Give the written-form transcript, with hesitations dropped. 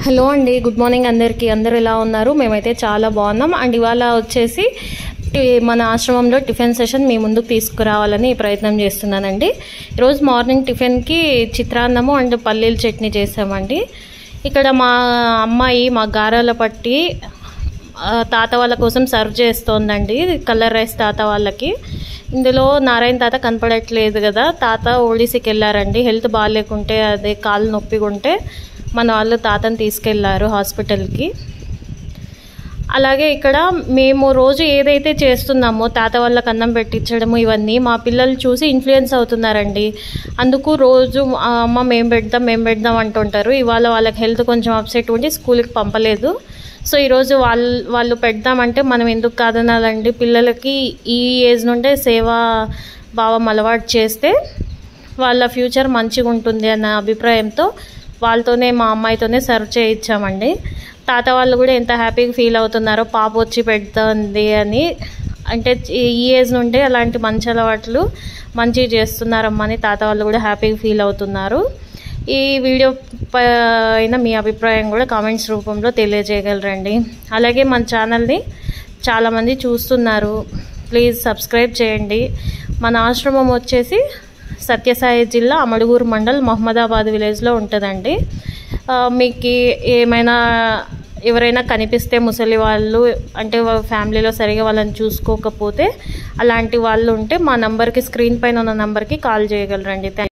Hello అండి, good morning అందరికీ. అందరూ ఎలా ఉన్నారు? మేమైతే చాలా బాగున్నాం. అండ్ ఇవాళ వచ్చేసి మన ఆశ్రమంలో టిఫిన్ సెషన్ మీ ముందుకు తీసుకురావాలని ప్రయత్నం చేస్తున్నానండి. ఈరోజు మార్నింగ్ టిఫిన్కి చిత్రాన్నము అండ్ పల్లీల చట్నీ చేసామండి. ఇక్కడ మా అమ్మాయి మా గారాల పట్టి తాత వాళ్ళ కోసం సర్వ్ చేస్తోందండి. కలర్ రైస్ తాత వాళ్ళకి. ఇందులో నారాయణ తాత కనపడట్లేదు కదా, తాత ఓడిసికి వెళ్ళారండి. హెల్త్ బాగాలేకుంటే, అదే కాళ్ళు నొప్పిగా ఉంటే మన వాళ్ళు తాతను తీసుకెళ్లారు హాస్పిటల్కి. అలాగే ఇక్కడ మేము రోజు ఏదైతే చేస్తున్నామో తాత వాళ్ళకి అన్నం పెట్టించడము ఇవన్నీ మా పిల్లలు చూసి ఇన్ఫ్లుయెన్స్ అవుతున్నారండి. అందుకు రోజు అమ్మ మేము పెడదాం అంటుంటారు. ఇవాళ వాళ్ళకి హెల్త్ కొంచెం అప్సెట్ ఉండి స్కూల్కి పంపలేదు. సో ఈరోజు వాళ్ళు పెడదామంటే మనం ఎందుకు కాదనాలండి. పిల్లలకి ఈ ఏజ్ నుండే సేవా భావం అలవాటు చేస్తే వాళ్ళ ఫ్యూచర్ మంచిగా ఉంటుంది అన్న అభిప్రాయంతో వాళ్ళతోనే మా అమ్మాయితోనే సర్వ్ చేయించామండి. తాత వాళ్ళు కూడా ఎంత హ్యాపీగా ఫీల్ అవుతున్నారో, పాప వచ్చి పెడుతుంది అని. అంటే ఈ ఏజ్ నుండే అలాంటి మంచి అలవాట్లు మంచిగా చేస్తున్నారమ్మని తాత వాళ్ళు కూడా హ్యాపీగా ఫీల్ అవుతున్నారు. ఈ వీడియో పైన మీ అభిప్రాయం కూడా కామెంట్స్ రూపంలో తెలియజేయగలరండి. అలాగే మన ఛానల్ని చాలామంది చూస్తున్నారు, ప్లీజ్ సబ్స్క్రైబ్ చేయండి. మన ఆశ్రమం వచ్చేసి సత్యసాయి జిల్లా అమడుగూరు మండల్ మహమ్మదాబాద్ విలేజ్లో ఉంటుందండి. మీకు ఎవరైనా కనిపిస్తే ముసలి వాళ్ళు, అంటే ఫ్యామిలీలో సరిగా వాళ్ళని చూసుకోకపోతే అలాంటి వాళ్ళు ఉంటే మా నంబర్కి, స్క్రీన్ పైన ఉన్న నంబర్కి కాల్ చేయగలరండి.